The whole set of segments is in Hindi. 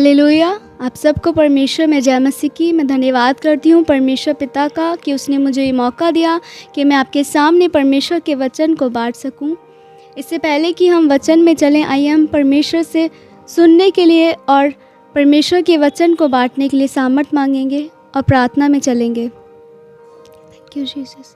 हालेलुया। आप सबको परमेश्वर में जय मसीह की मैं धन्यवाद करती हूँ परमेश्वर पिता का कि उसने मुझे ये मौका दिया कि मैं आपके सामने परमेश्वर के वचन को बांट सकूँ। इससे पहले कि हम वचन में चलें, आइए हम परमेश्वर से सुनने के लिए और परमेश्वर के वचन को बांटने के लिए सामर्थ मांगेंगे और प्रार्थना में चलेंगे। Thank you Jesus.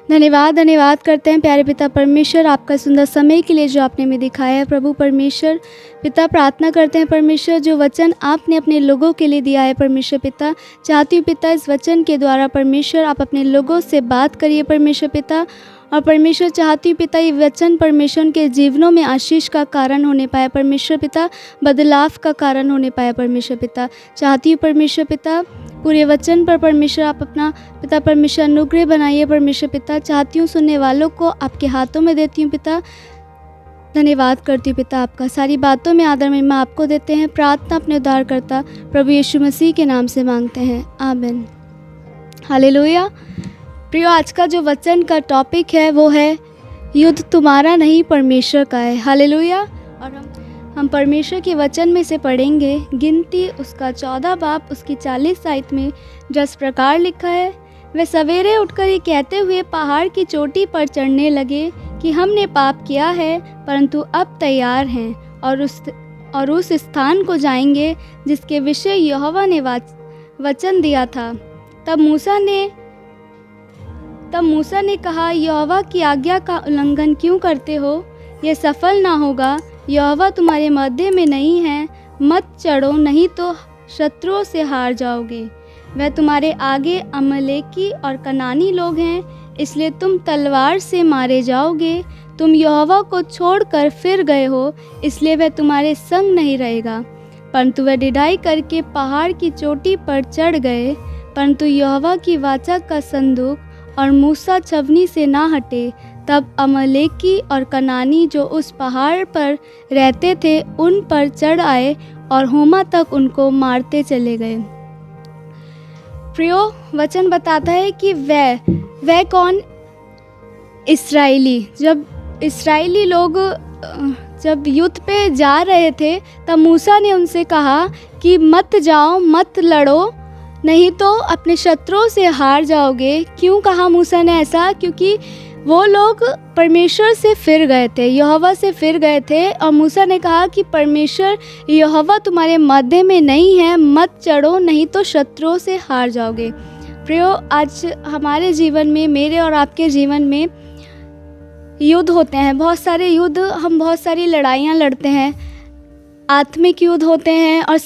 धन्यवाद करते हैं प्यारे पिता परमेश्वर आपका सुंदर समय के लिए जो आपने हमें दिखाया है। प्रभु परमेश्वर पिता, प्रार्थना करते हैं परमेश्वर जो वचन आपने अपने लोगों के लिए दिया है परमेश्वर पिता, चाहती हूँ पिता इस वचन के द्वारा परमेश्वर आप अपने लोगों से बात करिए परमेश्वर पिता। और परमेश्वर चाहती हूँ पिता ये वचन परमेश्वर उनके जीवनों में आशीष का कारण होने पाए परमेश्वर पिता, बदलाव का कारण होने पाए परमेश्वर पिता। चाहती हूँ परमेश्वर पिता पूरे वचन पर परमेश्वर आप अपना पिता परमेश्वर अनुग्रह बनाइए परमेश्वर पिता। चाहती हूँ सुनने वालों को आपके हाथों में देती हूँ पिता। धन्यवाद करती हूँ पिता आपका, सारी बातों में आदर महिमा आपको देते हैं। प्रार्थना अपने उद्धारकर्ता प्रभु यीशु मसीह के नाम से मांगते हैं, आमीन। हालेलुया। प्रियो, आज का जो वचन का टॉपिक है वो है युद्ध तुम्हारा नहीं परमेश्वर का है। हालेलुया। और हम परमेश्वर के वचन में से पढ़ेंगे गिनती उसका 14 बाब उसकी 40 आयत में जिस प्रकार लिखा है, वे सवेरे उठकर ये कहते हुए पहाड़ की चोटी पर चढ़ने लगे कि हमने पाप किया है, परंतु अब तैयार हैं और उस स्थान को जाएंगे जिसके विषय यहोवा ने वचन दिया था। तब मूसा ने कहा, यहोवा की आज्ञा का उल्लंघन क्यों करते हो? यह सफल ना होगा। यहोवा तुम्हारे मध्य में नहीं है, मत चढ़ो, नहीं तो शत्रुओं से हार जाओगे। वह तुम्हारे आगे अमलेकी और कनानी लोग हैं, इसलिए तुम तलवार से मारे जाओगे। तुम यहोवा को छोड़कर फिर गए हो, इसलिए वह तुम्हारे संग नहीं रहेगा। परंतु वह डिढ़ाई करके पहाड़ की चोटी पर चढ़ गए, परंतु यहोवा की वाचा का संदूक और मूसा छवनी से ना हटे। तब अमलेकी और कनानी जो उस पहाड़ पर रहते थे उन पर चढ़ आए और होमा तक उनको मारते चले गए। प्रियो, वचन बताता है कि वह कौन? इस्राएली। जब इस्राएली लोग जब युद्ध पे जा रहे थे तब मूसा ने उनसे कहा कि मत जाओ, मत लड़ो, नहीं तो अपने शत्रुओं से हार जाओगे। क्यों कहा मूसा ने ऐसा? क्योंकि वो लोग परमेश्वर से फिर गए थे, यहोवा से फिर गए थे। और मूसा ने कहा कि परमेश्वर यहोवा तुम्हारे मध्य में नहीं है, मत चढ़ो, नहीं तो शत्रुओं से हार जाओगे। प्रियो, आज हमारे जीवन में, मेरे और आपके जीवन में युद्ध होते हैं, बहुत सारे युद्ध, हम बहुत सारी लड़ाइयाँ लड़ते हैं। आत्मिक युद्ध होते हैं और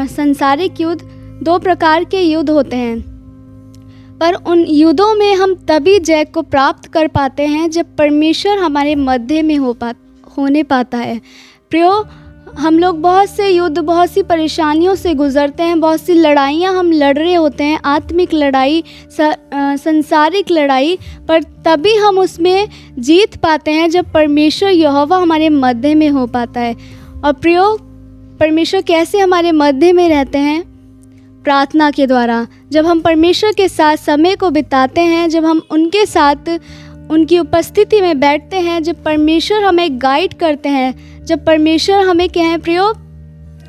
संसारिक युद्ध, दो प्रकार के युद्ध होते हैं। पर उन युद्धों में हम तभी जय को प्राप्त कर पाते हैं जब परमेश्वर हमारे मध्य में होने पाता है। प्रियो, हम लोग बहुत से युद्ध, बहुत सी परेशानियों से गुजरते हैं, बहुत सी लड़ाइयाँ हम लड़ रहे होते हैं, आत्मिक लड़ाई, संसारिक लड़ाई, पर तभी हम उसमें जीत पाते हैं जब परमेश्वर यहोवा हमारे मध्य में हो पाता है। और प्रियो, परमेश्वर कैसे हमारे मध्य में रहते हैं? प्रार्थना के द्वारा। जब हम परमेश्वर के साथ समय को बिताते हैं, जब हम उनके साथ उनकी उपस्थिति में बैठते हैं, जब परमेश्वर हमें गाइड करते हैं, जब परमेश्वर हमें कहें, प्रियो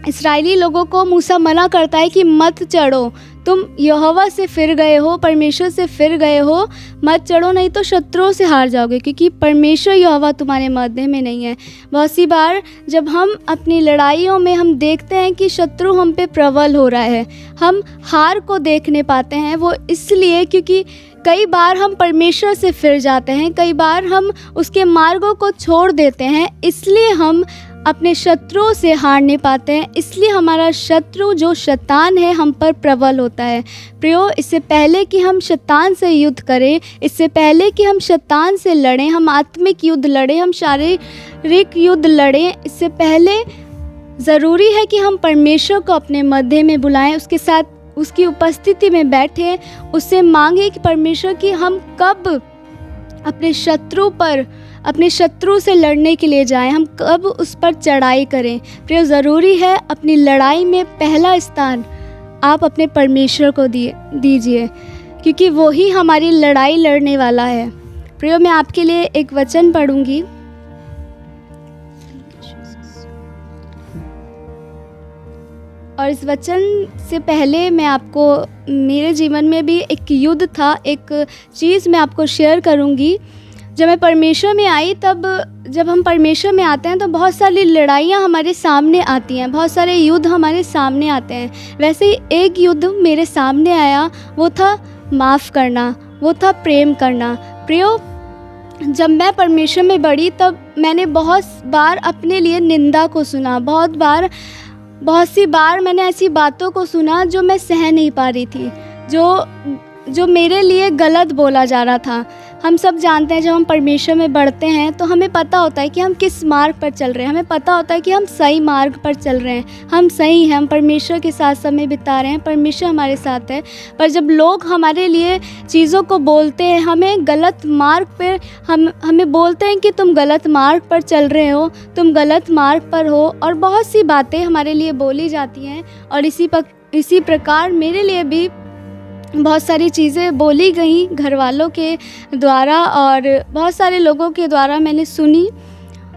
इस्राएली लोगों को मूसा मना करता है कि मत चढ़ो, तुम यहोवा से फिर गए हो, परमेश्वर से फिर गए हो, मत चढ़ो, नहीं तो शत्रुओं से हार जाओगे, क्योंकि परमेश्वर यहोवा तुम्हारे मध्य में नहीं है। बहुत सी बार जब हम अपनी लड़ाइयों में हम देखते हैं कि शत्रु हम पे प्रबल हो रहा है, हम हार को देखने पाते हैं, वो इसलिए क्योंकि कई बार हम परमेश्वर से फिर जाते हैं, कई बार हम उसके मार्गों को छोड़ देते हैं, इसलिए हम अपने शत्रुओं से हार नहीं पाते हैं, इसलिए हमारा शत्रु जो शैतान है हम पर प्रबल होता है। प्रियो, इससे पहले कि हम शैतान से युद्ध करें, इससे पहले कि हम शैतान से लड़ें, हम आत्मिक युद्ध लड़ें, हम शारीरिक युद्ध लड़ें, इससे पहले ज़रूरी है कि हम परमेश्वर को अपने मध्य में बुलाएं, उसके साथ उसकी उपस्थिति में बैठें, उससे मांगें कि परमेश्वर की हम कब अपने शत्रु से लड़ने के लिए जाएं, हम कब उस पर चढ़ाई करें। प्रिय, ज़रूरी है अपनी लड़ाई में पहला स्थान आप अपने परमेश्वर को दीजिए, क्योंकि वो ही हमारी लड़ाई लड़ने वाला है। प्रिय, मैं आपके लिए एक वचन पढ़ूंगी। और इस वचन से पहले मैं आपको मेरे जीवन में भी एक युद्ध था, एक चीज़ मैं आपको शेयर करूँगी। जब मैं परमेश्वर में आई, तब जब हम परमेश्वर में आते हैं तो बहुत सारी लड़ाइयाँ हमारे सामने आती हैं, बहुत सारे युद्ध हमारे सामने आते हैं। वैसे ही एक युद्ध मेरे सामने आया, वो था माफ़ करना, वो था प्रेम करना। प्रियो, जब मैं परमेश्वर में बढ़ी तब मैंने बहुत बार अपने लिए निंदा को सुना, बहुत सी बार मैंने ऐसी बातों को सुना जो मैं सह नहीं पा रही थी, जो मेरे लिए गलत बोला जा रहा था। हम सब जानते हैं, जब हम परमेश्वर में बढ़ते हैं तो हमें पता होता है कि हम किस मार्ग पर चल रहे हैं, हमें पता होता है कि हम सही मार्ग पर चल रहे हैं, हम सही हैं, हम परमेश्वर के साथ समय बिता रहे हैं, परमेश्वर हमारे साथ है। पर जब लोग हमारे लिए चीज़ों को बोलते हैं, हमें गलत मार्ग पर हमें बोलते हैं कि तुम गलत मार्ग पर चल रहे हो, तुम गलत मार्ग पर हो, और बहुत सी बातें हमारे लिए बोली जाती हैं। और इसी प्रकार मेरे लिए भी बहुत सारी चीज़ें बोली गई घर वालों के द्वारा और बहुत सारे लोगों के द्वारा मैंने सुनी,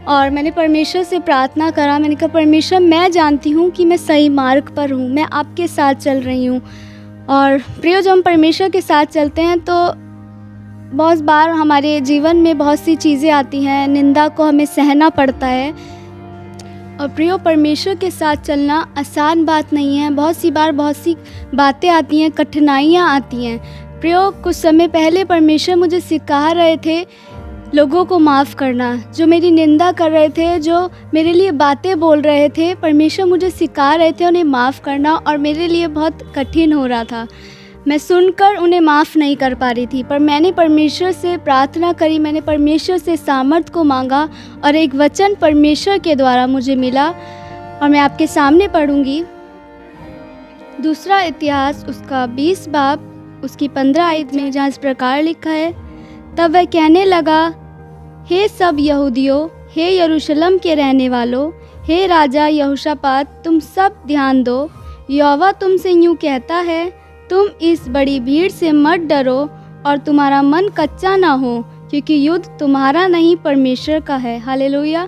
और मैंने परमेश्वर से प्रार्थना करा। मैंने कहा, परमेश्वर, मैं जानती हूँ कि मैं सही मार्ग पर हूँ, मैं आपके साथ चल रही हूँ। और प्रियो, जब हम परमेश्वर के साथ चलते हैं तो बहुत बार हमारे जीवन में बहुत सी चीज़ें आती हैं, निंदा को हमें सहना पड़ता है। और प्रियो, परमेश्वर के साथ चलना आसान बात नहीं है। बहुत सी बार बहुत सी बातें आती हैं, कठिनाइयाँ आती हैं। प्रियो, कुछ समय पहले परमेश्वर मुझे सिखा रहे थे लोगों को माफ़ करना, जो मेरी निंदा कर रहे थे, जो मेरे लिए बातें बोल रहे थे, परमेश्वर मुझे सिखा रहे थे उन्हें माफ़ करना, और मेरे लिए बहुत कठिन हो रहा था। मैं सुनकर उन्हें माफ़ नहीं कर पा रही थी, पर मैंने परमेश्वर से प्रार्थना करी, मैंने परमेश्वर से सामर्थ को मांगा, और एक वचन परमेश्वर के द्वारा मुझे मिला, और मैं आपके सामने पढ़ूंगी। दूसरा इतिहास उसका 20 बाब उसकी 15 आयत में, जहाँ इस प्रकार लिखा है, तब वह कहने लगा, हे सब यहूदियों, हे यरूशलेम के रहने वालों, हे राजा यहोशापात, तुम सब ध्यान दो। यहोवा तुमसे यूँ कहता है, तुम इस बड़ी भीड़ से मत डरो और तुम्हारा मन कच्चा ना हो, क्योंकि युद्ध तुम्हारा नहीं परमेश्वर का है। हालेलुया।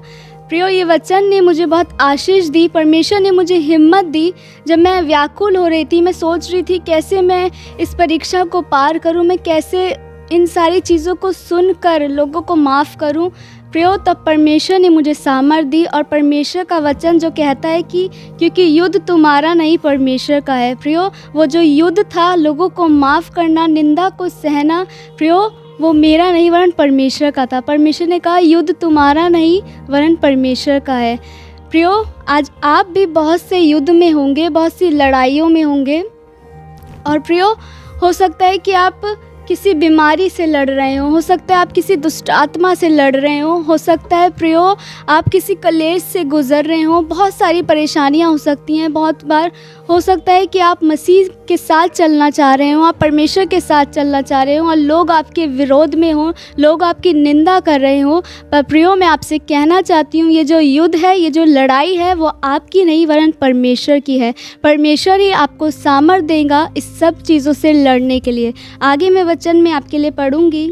प्रियो, ये वचन ने मुझे बहुत आशीष दी, परमेश्वर ने मुझे हिम्मत दी। जब मैं व्याकुल हो रही थी, मैं सोच रही थी कैसे मैं इस परीक्षा को पार करूं, मैं कैसे इन सारी चीज़ों को सुनकर लोगों को माफ़ करूं। प्रियो, तब परमेश्वर ने मुझे सामर्थ दी, और परमेश्वर का वचन जो कहता है कि क्योंकि युद्ध तुम्हारा नहीं परमेश्वर का है। प्रियो, वो जो युद्ध था लोगों को माफ़ करना, निंदा को सहना, प्रियो, वो मेरा नहीं वरन परमेश्वर का था। परमेश्वर ने कहा, युद्ध तुम्हारा नहीं वरन परमेश्वर का है। प्रियो, आज आप भी बहुत से युद्ध में होंगे, बहुत सी लड़ाइयों में होंगे, और प्रियो, हो सकता है कि आप किसी बीमारी से लड़ रहे हो सकता है आप किसी दुष्ट आत्मा से लड़ रहे हो सकता है प्रियो आप किसी कलेश से गुज़र रहे हो। बहुत सारी परेशानियां हो सकती हैं। बहुत बार हो सकता है कि आप मसीह के साथ चलना चाह रहे हो, आप परमेश्वर के साथ चलना चाह रहे हो और लोग आपके विरोध में हो, लोग आपकी निंदा कर रहे हो। पर प्रियो, मैं आपसे कहना चाहती हूँ, ये जो युद्ध है, ये जो लड़ाई है, वो आपकी नहीं वरन परमेश्वर की है। परमेश्वर ही आपको सामर्थ्य देगा इस सब चीज़ों से लड़ने के लिए। आगे मैं वचन में आपके लिए पढ़ूंगी।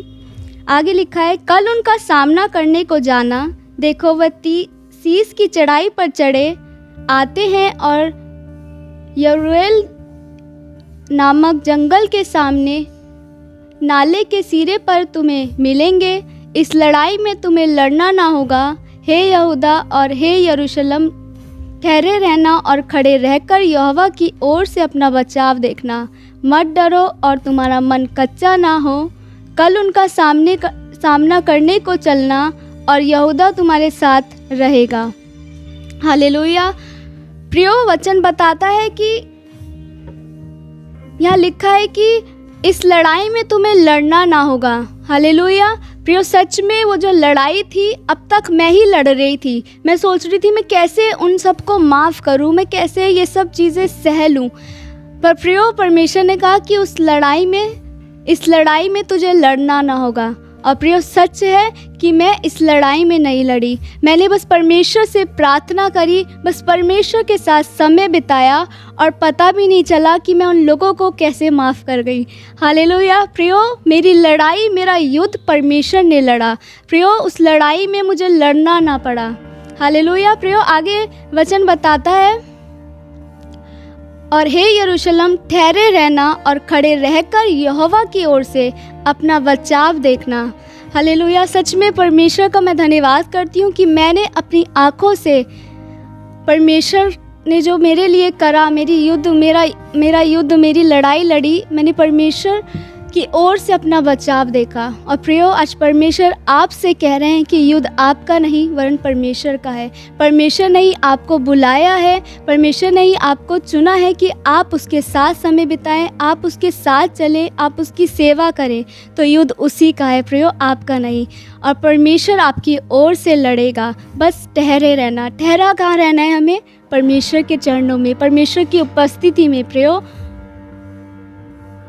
आगे लिखा है, कल उनका सामना करने को जाना, देखो वह सीस की चढ़ाई पर चढ़े आते हैं और यरूएल नामक जंगल के सामने नाले के सिरे पर तुम्हें मिलेंगे। इस लड़ाई में तुम्हें लड़ना ना होगा। हे यहूदा और हे यरूशलेम, ठहरे रहना और खड़े रहकर यहोवा की ओर से अपना बचाव देखना। मत डरो और तुम्हारा मन कच्चा ना हो। कल उनका सामना करने को चलना और यहूदा तुम्हारे साथ रहेगा। हालेलुया। प्रियो, वचन बताता है कि यहाँ लिखा है कि इस लड़ाई में तुम्हें लड़ना ना होगा। हालेलुया। प्रियो, सच में वो जो लड़ाई थी, अब तक मैं ही लड़ रही थी। मैं सोच रही थी मैं कैसे उन सबको माफ़ करूं, मैं कैसे ये सब चीज़ें सह लूं। पर प्रियो, परमेश्वर ने कहा कि इस लड़ाई में तुझे लड़ना ना होगा। और प्रियो, सच है कि मैं इस लड़ाई में नहीं लड़ी। मैंने बस परमेश्वर से प्रार्थना करी, बस परमेश्वर के साथ समय बिताया और पता भी नहीं चला कि मैं उन लोगों को कैसे माफ़ कर गई। हालेलुया। प्रियो, मेरी लड़ाई, मेरा युद्ध परमेश्वर ने लड़ा। प्रियो, उस लड़ाई में मुझे लड़ना ना पड़ा। हालेलुया। प्रियो, आगे वचन बताता है और हे यरूशलेम, ठहरे रहना और खड़े रहकर यहोवा की ओर से अपना बचाव देखना। हालेलुया। सच में परमेश्वर का मैं धन्यवाद करती हूँ कि मैंने अपनी आँखों से परमेश्वर ने जो मेरे लिए करा, मेरा युद्ध, मेरी लड़ाई लड़ी, मैंने परमेश्वर की ओर से अपना बचाव देखा। और प्रियो, आज परमेश्वर आपसे कह रहे हैं कि युद्ध आपका नहीं वरन परमेश्वर का है। परमेश्वर ने ही आपको बुलाया है, परमेश्वर ने ही आपको चुना है कि आप उसके साथ समय बिताएं, आप उसके साथ चलें, आप उसकी सेवा करें। तो युद्ध उसी का है प्रियो, आपका नहीं। और परमेश्वर आपकी ओर से लड़ेगा। बस ठहरे रहना। ठहरा कहाँ रहना है हमें? परमेश्वर के चरणों में, परमेश्वर की उपस्थिति में प्रियो,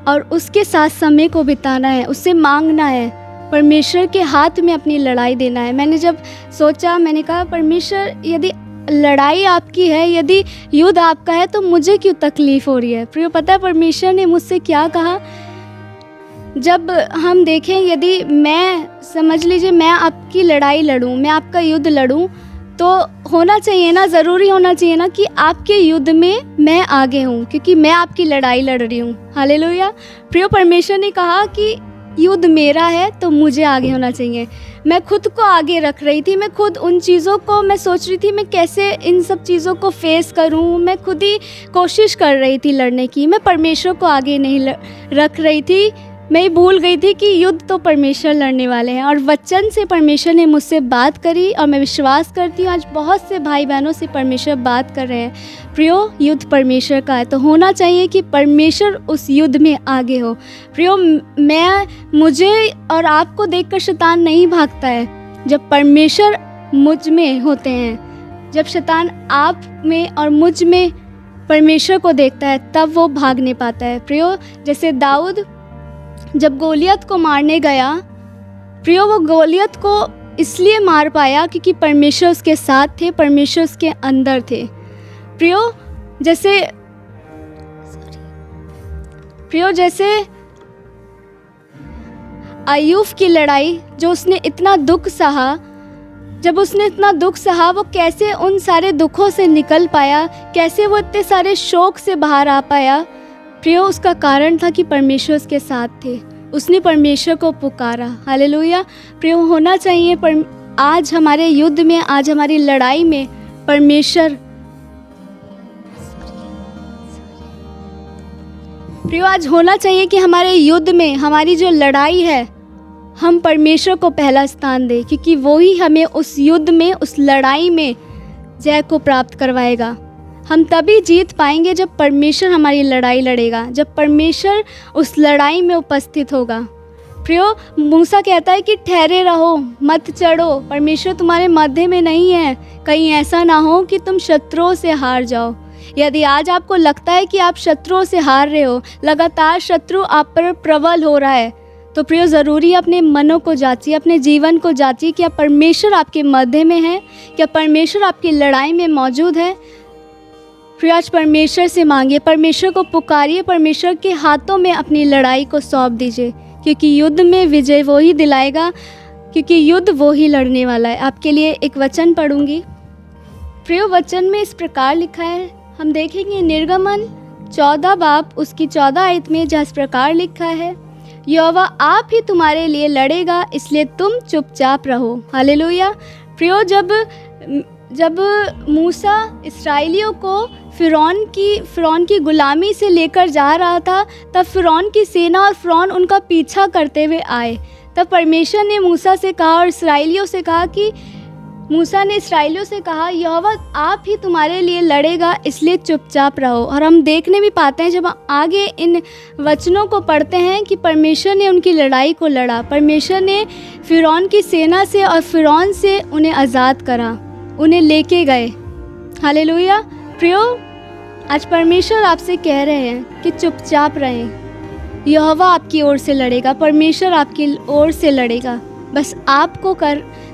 और उसके साथ समय को बिताना है, उससे मांगना है, परमेश्वर के हाथ में अपनी लड़ाई देना है। मैंने जब सोचा, मैंने कहा परमेश्वर, यदि लड़ाई आपकी है, यदि युद्ध आपका है, तो मुझे क्यों तकलीफ़ हो रही है? प्रियो, पता है परमेश्वर ने मुझसे क्या कहा? जब हम देखें, यदि मैं, समझ लीजिए मैं आपकी लड़ाई लड़ूं, मैं आपका युद्ध लड़ूं, तो होना चाहिए ना, ज़रूरी होना चाहिए ना कि आपके युद्ध में मैं आगे हूँ, क्योंकि मैं आपकी लड़ाई लड़ रही हूँ। हालेलुया। प्रियो, परमेश्वर ने कहा कि युद्ध मेरा है तो मुझे आगे होना चाहिए। मैं खुद को आगे रख रही थी, मैं खुद उन चीज़ों को मैं सोच रही थी मैं कैसे इन सब चीज़ों को फेस करूँ, मैं खुद ही कोशिश कर रही थी लड़ने की। मैं परमेश्वर को आगे नहीं रख रही थी। मैं भूल गई थी कि युद्ध तो परमेश्वर लड़ने वाले हैं। और वचन से परमेश्वर ने मुझसे बात करी, और मैं विश्वास करती हूँ आज बहुत से भाई बहनों से परमेश्वर बात कर रहे हैं। प्रियो, युद्ध परमेश्वर का है, तो होना चाहिए कि परमेश्वर उस युद्ध में आगे हो। प्रियो, मुझे और आपको देखकर शैतान नहीं भागता है। जब परमेश्वर मुझ में होते हैं, जब शैतान आप में और मुझ में परमेश्वर को देखता है, तब वो भाग नहीं पाता है। प्रियो, जैसे दाऊद जब गोलियत को मारने गया, प्रियो, वो गोलियत को इसलिए मार पाया क्योंकि परमेश्वर उसके साथ थे, परमेश्वर उसके अंदर थे। प्रियो, जैसे अय्यूब की लड़ाई, जो उसने इतना दुख सहा, जब उसने इतना दुख सहा, वो कैसे उन सारे दुखों से निकल पाया, कैसे वो इतने सारे शोक से बाहर आ पाया? प्रियो, उसका कारण था कि परमेश्वर उसके साथ थे, उसने परमेश्वर को पुकारा। हालेलुया। प्रियो, होना चाहिए आज हमारे युद्ध में, आज हमारी लड़ाई में परमेश्वर, प्रियो, आज होना चाहिए कि हमारे युद्ध में, हमारी जो लड़ाई है, हम परमेश्वर को पहला स्थान दें, क्योंकि वो ही हमें उस युद्ध में, उस लड़ाई में जय को प्राप्त करवाएगा। हम तभी जीत पाएंगे जब परमेश्वर हमारी लड़ाई लड़ेगा, जब परमेश्वर उस लड़ाई में उपस्थित होगा। प्रियो, मूसा कहता है कि ठहरे रहो, मत चढ़ो, परमेश्वर तुम्हारे मध्य में नहीं है। कहीं ऐसा ना हो कि तुम शत्रुओं से हार जाओ। यदि आज आपको लगता है कि आप शत्रुओं से हार रहे हो, लगातार शत्रु आप पर प्रबल हो रहा है, तो प्रियो, ज़रूरी अपने मनों को जांचिए, अपने जीवन को जांचिए, क्या परमेश्वर आपके मध्य में है? क्या परमेश्वर आपकी लड़ाई में मौजूद है? फिर आज परमेश्वर से मांगिए, परमेश्वर को पुकारिए, परमेश्वर के हाथों में अपनी लड़ाई को सौंप दीजिए, क्योंकि युद्ध में विजय वो ही दिलाएगा, क्योंकि युद्ध वो ही लड़ने वाला है। आपके लिए एक वचन पढ़ूंगी। प्रियो, वचन में इस प्रकार लिखा है, हम देखेंगे निर्गमन 14 बाब उसकी 14 आयत में, जहाँ इस प्रकार लिखा है, यहोवा आप ही तुम्हारे लिए लड़ेगा, इसलिए तुम चुपचाप रहो। हालेलुया। प्रियो, जब मूसा इस्राएलियों को फ़िरौन की गुलामी से लेकर जा रहा था, तब फ़िरौन की सेना और फ़िरौन उनका पीछा करते हुए आए। तब परमेश्वर ने मूसा से कहा और इस्राएलियों से कहा कि मूसा ने इस्राएलियों से कहा, यहोवा आप ही तुम्हारे लिए लड़ेगा, इसलिए चुपचाप रहो। और हम देखने भी पाते हैं, जब हम आगे इन वचनों को पढ़ते हैं, कि परमेश्वर ने उनकी लड़ाई को लड़ा, परमेश्वर ने फ़िरौन की सेना से और फ़िरौन से उन्हें आज़ाद करा, उन्हें लेके गए। हालेलुया। प्रियो, आज परमेश्वर आपसे कह रहे हैं कि चुपचाप रहें। यहोवा आपकी ओर से लड़ेगा, परमेश्वर आपकी ओर से लड़ेगा। बस आपको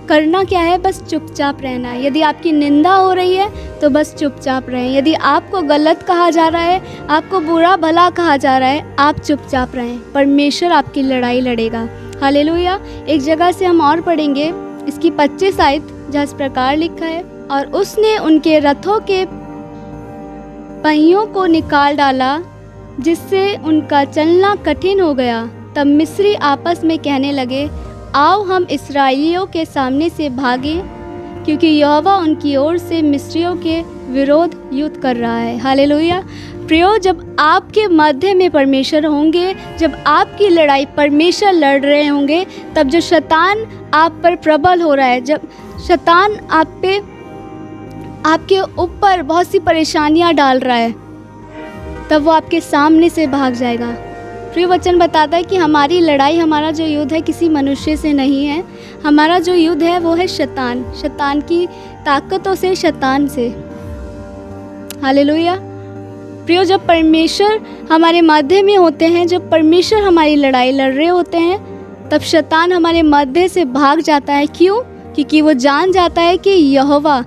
करना क्या है? बस चुपचाप रहना है। यदि आपकी निंदा हो रही है तो बस चुपचाप रहें। यदि आपको गलत कहा जा रहा है, आपको बुरा भला कहा जा रहा है, आप चुपचाप रहें। परमेश्वर आपकी लड़ाई लड़ेगा। हालेलुया। एक जगह से हम और पढ़ेंगे, इसकी 25 आयत, जहाँ इस प्रकार लिखा है, और उसने उनके रथों के पहियों को निकाल डाला, जिससे उनका चलना कठिन हो गया। तब मिस्री आपस में कहने लगे, आओ हम इस्राएलियों के सामने से भागें, क्योंकि यहोवा उनकी ओर से मिस्रियों के विरोध युद्ध कर रहा है। हालेलुया। प्रियो, जब आपके मध्य में परमेश्वर होंगे, जब आपकी लड़ाई परमेश्वर लड़ रहे होंगे, तब जो शैतान आप पर प्रबल हो रहा है, जब शैतान आपके ऊपर बहुत सी परेशानियां डाल रहा है, तब वो आपके सामने से भाग जाएगा। प्रिय वचन बताता है कि हमारी लड़ाई, हमारा जो युद्ध है किसी मनुष्य से नहीं है। हमारा जो युद्ध है वो है शैतान की ताकतों से, शैतान से। हालेलुया। प्रियो, जब परमेश्वर हमारे मध्य में होते हैं, जब परमेश्वर हमारी लड़ाई लड़ रहे होते हैं, तब शैतान हमारे मध्य से भाग जाता है। क्यों? क्योंकि वो जान जाता है कि यहोवा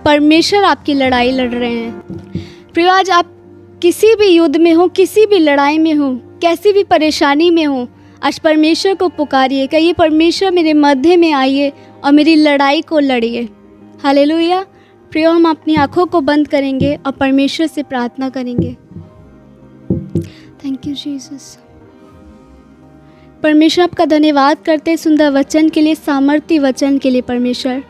परमेश्वर आपकी लड़ाई लड़ रहे हैं। प्रियो, आज आप किसी भी युद्ध में हो, किसी भी लड़ाई में हो, कैसी भी परेशानी में हो, आज परमेश्वर को पुकारिए, कहिए परमेश्वर मेरे मध्य में आइए और मेरी लड़ाई को लड़िए। हालेलुया। प्रियो, हम अपनी आँखों को बंद करेंगे और परमेश्वर से प्रार्थना करेंगे। Thank you Jesus. परमेश्वर, आपका धन्यवाद करते हैं सुंदर वचन के लिए, सामर्थ्य वचन के लिए। परमेश्वर,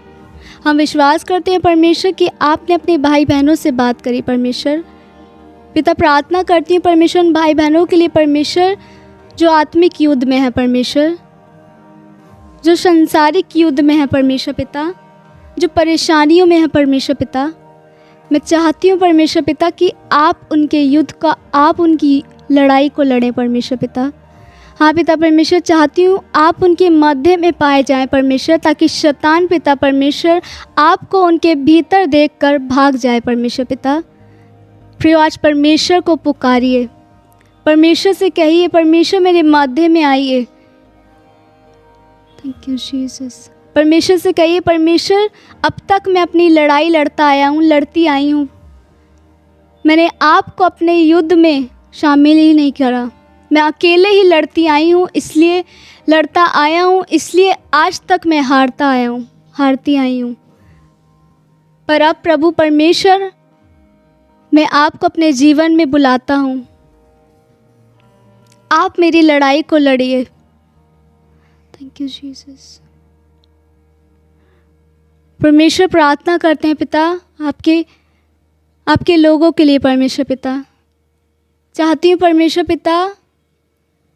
हम विश्वास करते हैं परमेश्वर कि आपने अपने भाई बहनों से बात करी। परमेश्वर पिता, प्रार्थना करती हूँ परमेश्वर उन भाई बहनों के लिए, परमेश्वर जो आत्मिक युद्ध में है, परमेश्वर जो संसारिक युद्ध में है, परमेश्वर पिता जो परेशानियों में है, परमेश्वर पिता मैं चाहती हूँ परमेश्वर पिता कि आप उनके युद्ध का, आप उनकी लड़ाई को लड़ें परमेश्वर पिता। हाँ पिता परमेश्वर, चाहती हूँ आप उनके मध्य में पाए जाएं परमेश्वर, ताकि शैतान पिता परमेश्वर आपको उनके भीतर देखकर भाग जाए परमेश्वर पिता। प्रियो, आज परमेश्वर को पुकारिए, परमेश्वर से कहिए परमेश्वर मेरे मध्य में आइए। Thank you Jesus. परमेश्वर से कहिए परमेश्वर, अब तक मैं अपनी लड़ाई लड़ता आया हूँ, लड़ती आई हूँ, मैंने आपको अपने युद्ध में शामिल ही नहीं करा, मैं अकेले ही लड़ती आई हूँ, इसलिए लड़ता आया हूँ, इसलिए आज तक मैं हारती आई हूँ। पर अब प्रभु परमेश्वर, मैं आपको अपने जीवन में बुलाता हूँ, आप मेरी लड़ाई को लड़िए। Thank you Jesus. परमेश्वर, प्रार्थना करते हैं पिता आपके लोगों के लिए। परमेश्वर पिता, चाहती हूँ परमेश्वर पिता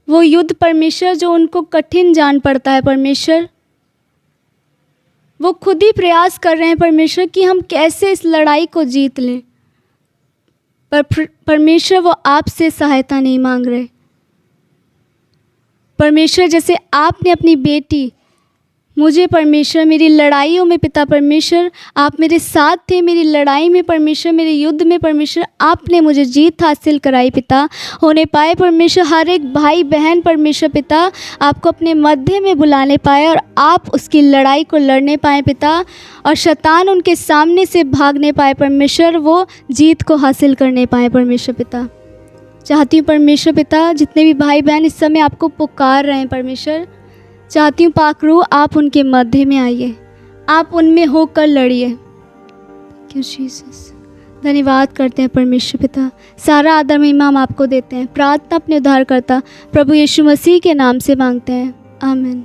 वो युद्ध परमेश्वर जो उनको कठिन जान पड़ता है, परमेश्वर वो खुद ही प्रयास कर रहे हैं परमेश्वर कि हम कैसे इस लड़ाई को जीत लें, पर परमेश्वर वो आपसे सहायता नहीं मांग रहे। परमेश्वर, जैसे आपने अपनी बेटी मुझे परमेश्वर मेरी लड़ाइयों में पिता परमेश्वर आप मेरे साथ थे, मेरी लड़ाई में परमेश्वर, मेरे युद्ध में परमेश्वर आपने मुझे जीत हासिल कराई पिता, होने पाए परमेश्वर। हर एक भाई बहन परमेश्वर पिता आपको अपने मध्य में बुलाने पाए और आप उसकी लड़ाई को लड़ने पाए पिता, और शैतान उनके सामने से भागने पाए परमेश्वर, वो जीत को हासिल करने पाए परमेश्वर पिता। चाहती हूँ परमेश्वर पिता जितने भी भाई बहन इस समय आपको पुकार रहे हैं परमेश्वर, चाहती हूँ पाक रूह आप उनके मध्य में आइए, आप उनमें होकर लड़िए। क्यों जीसस, धन्यवाद करते हैं परमेश्वर पिता, सारा आदर महिमा हम आपको देते हैं। प्रार्थना अपने उद्धारकर्ता प्रभु यीशु मसीह के नाम से मांगते हैं, आमीन।